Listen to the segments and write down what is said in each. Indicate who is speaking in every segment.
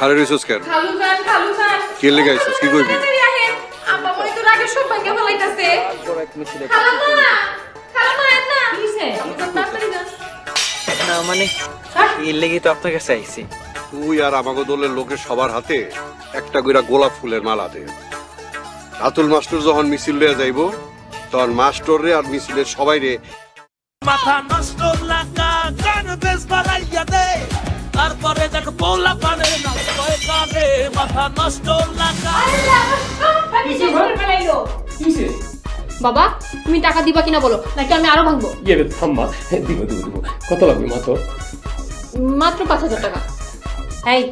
Speaker 1: খালি রিসোর্স কেন? খালু খান কি লেগে আইছস? কি কইবি? আব্বা মনে তো রাগে সব ভাঙা ফলাইতাছে। খালামা না কিছে? তাড়াতাড়ি
Speaker 2: না মানে এই লেগে তো আপনার কাছে আইছি।
Speaker 1: তুই আর আমাগো দলের লোকের সবার হাতে একটা কইরা গোলাপ ফুলের মালা দে। রাতুল মাস্টার যখন মিছিল লয়ে যাইবো তখন মাস্টার রে আর মিছিলের সবাই রে
Speaker 3: মাথা নষ্ট লাগা গান বেশ বাড়াইয়া দে, তারপরে দেখ পোলা পারে না কয় কানে মাথা নষ্ট লাগা।
Speaker 4: বাবা তুমি টাকা দিবা কিনা বলো, নাকি আমি আরো ভাঙবো?
Speaker 5: থাম্মা, দিব দিব দিব। কত লাগবে মা তোর?
Speaker 4: মাত্র 5,000 টাকা।
Speaker 6: এই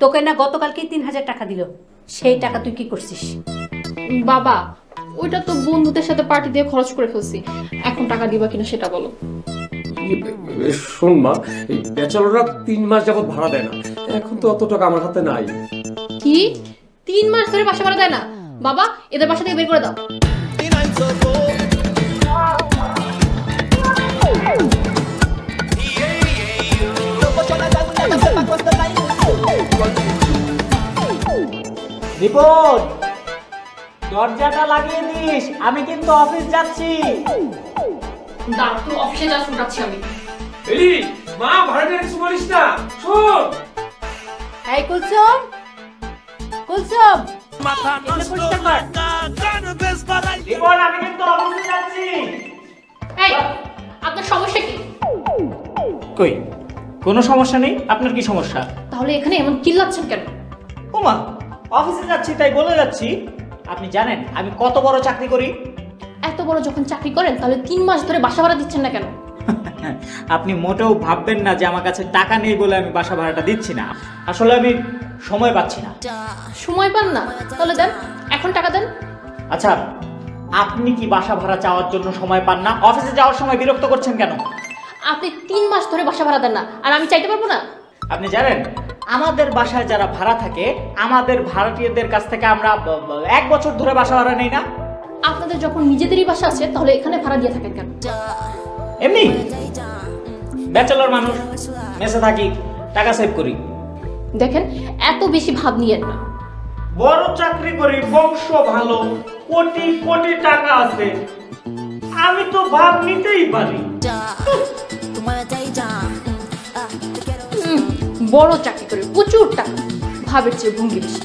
Speaker 6: তোকে না গতকালকে 3,000 টাকা দিল, সেই টাকা তুই কি করছিস?
Speaker 4: বাবা ওইটা তো বন্ধুদের সাথে পার্টি দিয়ে খরচ করে ফেলছি, এখন টাকা দিবা কিনা সেটা বলো।
Speaker 5: শোন মা, এই ব্যাচেলররা 3 মাস যাবত ভাড়া দেয় না, এখন তো অত টাকা আমার হাতে নাই।
Speaker 4: কি 3 মাস ধরে বাসা ভাড়া দেয় না? বাবা এদের বাসা থেকে বের করে দাও।
Speaker 2: রিপোর্ট দরজাটা লাগিয়ে দিস, আমি কিন্তু অফিস যাচ্ছি।
Speaker 4: দাঁড়া তো, অফিসে যাচ্ছি আমি।
Speaker 5: এলি মা, ভাড়াটা কিছু বলিস না, শোন।
Speaker 6: এই কুলসুম
Speaker 3: মাথা নষ্ট লাগা গান বেশ বাড়াইয়া।
Speaker 2: রিপোর্ট আমি কিন্তু অফিসে যাচ্ছি।
Speaker 4: এই আপনার সমস্যা কি?
Speaker 2: কই কোনো সমস্যা নেই, আপনার কি সমস্যা?
Speaker 4: তাহলে এখানে এমন চিল্লাচ্ছেন কেন?
Speaker 2: ওমা অফিসে যাচ্ছি তাই বলে যাচ্ছি। আপনি জানেন আমি কত বড় চাকরি করি?
Speaker 4: এত বড় যখন চাকরি করেন তাহলে 3 মাস ধরে বাসা ভাড়া দিচ্ছেন না কেন?
Speaker 2: আপনি মোটেও ভাববেন না যে আমার কাছে টাকা নেই বলে আমি বাসা ভাড়াটা দিচ্ছি না, আসলে আমি সময় পাচ্ছি না।
Speaker 4: সময় পান না? তাহলে দেন, এখন টাকা দেন।
Speaker 2: আচ্ছা আপনি কি বাসা ভাড়া চাওয়ার জন্য সময় পান না? অফিসে যাওয়ার সময় বিরক্ত করছেন কেন?
Speaker 4: আপনি 3 মাস ধরে বাসা ভাড়া দেন না, আর আমি চাইতে পারবো না?
Speaker 2: আপনি জানেন আমাদের বাসায় যারা ভাড়া থাকে আমাদের ভাড়াটিয়াদের কাছ থেকে আমরা 1 বছর ধরে বাসা ভাড়া নেই না।
Speaker 4: আপনাদের যখন নিজেদেরই বাসা আছে তাহলে এখানে ভাড়া দিয়ে থাকেন কেন?
Speaker 2: এমনি ব্যাচেলর মানুষ, মেসে থাকি, টাকা সেভ করি।
Speaker 4: দেখেন এত বেশি ভাব নিয়েন না।
Speaker 2: বড় চাকরি করি, বংশ ভালো, কোটি কোটি টাকা আছে, আমি তো ভাব নিতেই পারি।
Speaker 4: বড় চাকরি করে প্রচুর টাকা, ভাবের চেয়ে ভঙ্গি বেশি।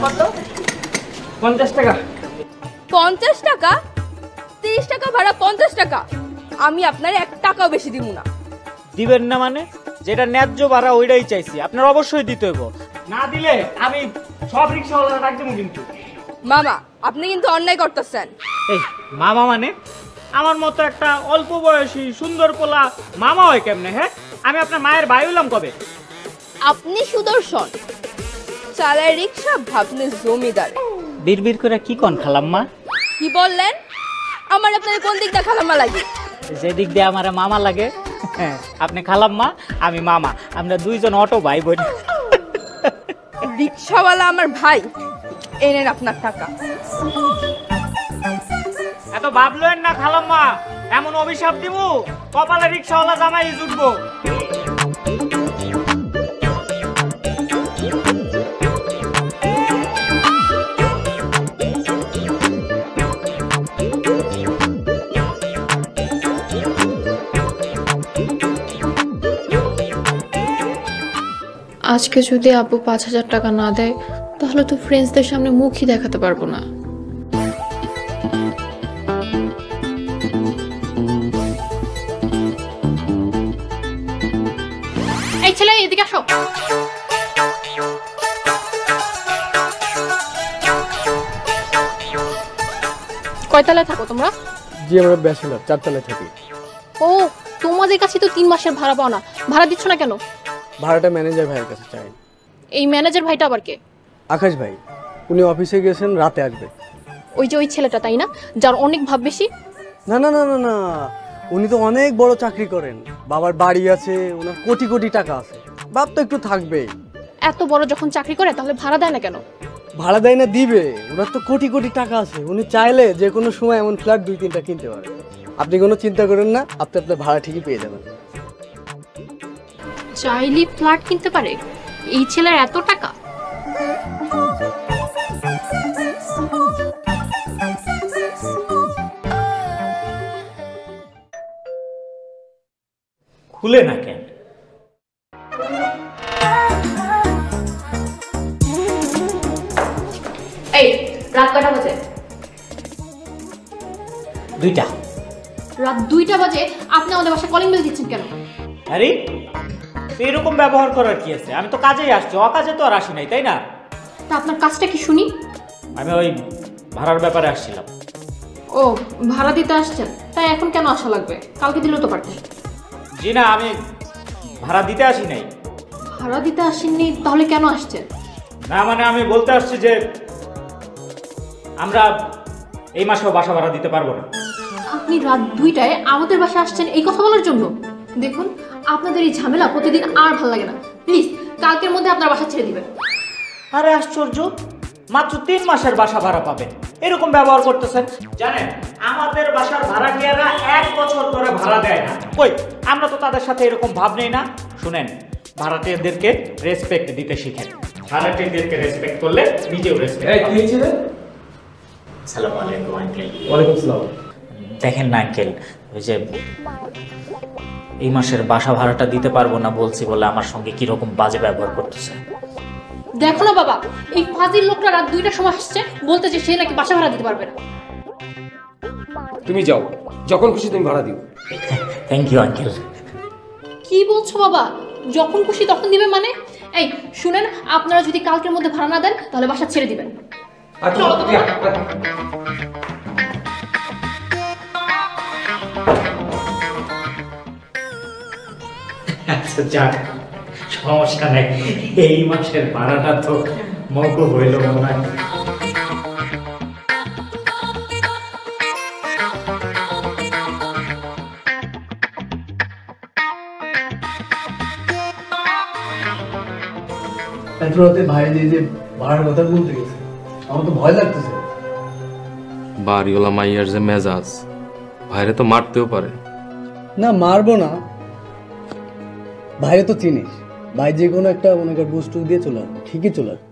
Speaker 2: কত? 50 টাকা।
Speaker 7: 50 টাকা? 30 টাকা ভাড়া 50 টাকা? আমি আপনার 1 টাকাও বেশি দিব না।
Speaker 2: দিবেন না মানে? যেটা ন্যায্য ভাড়া ওইটাই চাইছি, আপনার অবশ্যই দিতে হবে। না দিলে আমি সব রিকশাওয়ালারা ডাক দেবো কিন্তু।
Speaker 7: মামা আপনি কিন্তু অন্যায় করতেছেন।
Speaker 2: এই মামা মানে? আমার মতো একটা অল্প বয়সী সুন্দর পোলা মামা হয় কেমনে? হ্যাঁ আমি আপনার মায়ের ভাই হইলাম কবে?
Speaker 7: আপনি সুদর্শন, চালায় রিকশা, ভাবনে জমিদার।
Speaker 2: বিড়বিড় করে কি কোন খালাম্মা?
Speaker 7: কি বললেন? আমার আপনার কোন দিক দিয়ে খালাম্মা লাগে?
Speaker 2: যে দিক দিয়ে আমার মামা লাগে। আপনি খালাম্মা, আমি মামা, আমরা দুইজন অটো ভাই বোন।
Speaker 7: রিকশাওয়ালা আমার ভাই, এনেন আপনার টাকা।
Speaker 2: এত ভাবলেন না খালাম্মা, এমন অভিশাপ দিব কপালে রিকশাওয়ালা জামাই জুটবো।
Speaker 4: আজকে যদি আপু 5,000 টাকা না দেয় তাহলে তো ফ্রেন্ডসদের সামনে মুখই দেখাতে পারবো না। এই ছেলে এদিকে আসো। কয়তলায় থাকো তোমরা?
Speaker 5: জি আমরা ব্যাচেলর, 4 তলায় থাকি।
Speaker 4: ও তোমাদের কাছে তো 3 মাসের ভাড়া পাও না, ভাড়া দিচ্ছ না কেন?
Speaker 8: ভাড়াটা ম্যানেজার ভাইয়ের কাছে চাই।
Speaker 4: এই ম্যানেজার ভাইটা আবার কে?
Speaker 8: আকাশ ভাই, উনি অফিসে গেছেন, রাতে আসবে।
Speaker 4: ওই যে ওই ছেলেটা, তাই না, যার অনেক ভাব বেশি?
Speaker 8: না না না না না, উনি তো অনেক বড় চাকরি করেন, বাবার বাড়ি আছে, ওনার কোটি কোটি টাকা আছে, বাপ তো একটু থাকবেই।
Speaker 4: এত বড় যখন চাকরি করে তাহলে ভাড়া দেয় না কেন?
Speaker 8: ভাড়া দেয় না, দিবে, ওনার তো কোটি কোটি টাকা আছে, উনি চাইলে যে কোনো সময় এমন ফ্ল্যাট 2-3টা কিনতে পারে। আপনি কোনো চিন্তা করেন না, আপনি আপনার ভাড়া ঠিকই পেয়ে যাবেন।
Speaker 4: চাইলে ফ্ল্যাট কিনতে পারে? এই ছেলের এত টাকা?
Speaker 2: খুলে না কেন?
Speaker 4: এই রাত কটা বাজে?
Speaker 2: 2টা।
Speaker 4: রাত 2টা বাজে আপনি আমাদের বাসায় কলিং বেল দিচ্ছেন কেন?
Speaker 2: আরে এরকম ব্যবহার করার কি আছে? আমি তো কাজেই আসছি, অকাজে তো আর আসি নাই, তাই না?
Speaker 4: তা আপনার কাজটা কি শুনি?
Speaker 2: আমি ওই ভাড়ার ব্যাপারে আসছিলাম।
Speaker 4: ও, ভাড়া দিতে আসছেন? তাই এখন কেন আসা লাগবে? কালকে দিলেও তো পারতেন।
Speaker 2: জি না, আমি ভাড়া দিতে আসি নাই।
Speaker 4: ভাড়া দিতে আসেননি তাহলে কেন আসছেন?
Speaker 2: না মানে আমি বলতে আসছি যে আমরা এই মাসেও বাসা ভাড়া দিতে পারবো না।
Speaker 4: আপনি রাত 2টায় আমাদের বাসায় আসছেন এই কথা বলার জন্য? দেখুন, আপনাদের এই ঝামেলা প্রতিদিন আর ভালো লাগে না। প্লিজ কালকের মধ্যে আপনার বাসা ছেড়ে দিবেন।
Speaker 2: আরে আশ্চর্য, মাত্র 3 মাসের বাসা ভাড়া পাবেন, এরকম ব্যবহার করতেছেন। জানেন আমাদের বাসার ভাড়াটিয়ারা 1 বছর ধরে ভাড়া দেয় না। কই, আমরা তো তাদের সাথে এরকম ভাব নেই না। শুনেন, ভাড়াটিয়াদেরকে রেসপেক্ট দিতে শিখেন। ভাড়াটিয়াদেরকে রেসপেক্ট করলে নিজেও রেসপেক্ট।
Speaker 5: এই কি হয়েছিল?
Speaker 2: আসসালামু আলাইকুম আঙ্কেল।
Speaker 5: ওয়ালাইকুম আসসালাম।
Speaker 2: দেখেন না আঙ্কেল, ওই যে এই মাসের বাসা ভাড়াটা দিতে পারবো না বলছি বলে আমার সঙ্গে কিরকম বাজে ব্যবহার করতেছে।
Speaker 4: দেখো না বাবা, এই ফাজিল লোকটা রাত 2টার সময় আসছে বলতে যে সে নাকি বাসা ভাড়া দিতে পারবে না।
Speaker 5: তুমি যাও, যখন খুশি তুমি ভাড়া দিও।
Speaker 2: Thank you uncle.
Speaker 4: কি বলছো বাবা? যখন খুশি তখন দিবে মানে? এই শুনেন, আপনারা যদি কালকের মধ্যে ভাড়া না দেন তাহলে বাসা ছেড়ে দিবেন।
Speaker 5: আচ্ছা,
Speaker 2: আচ্ছা যাক, সমস্যা নেই, এই মাসের ভাড়াটা তো মওকুফ হইল মনে হয়।
Speaker 8: এত রাতে ভাই যে ভাড়ার কথা বলতে গেছে, আমার তো ভয় লাগতেছে।
Speaker 9: বাড়িওয়ালা মাইয়ার যে মেজাজ, ভাইরে তো মারতেও পারে।
Speaker 8: না মারবো না, ভাইরে তো চিনিস, ভাই যে কোনো একটা মনে কর বস্তু দিয়ে চলে আসবে, ঠিকই চলে আসবে।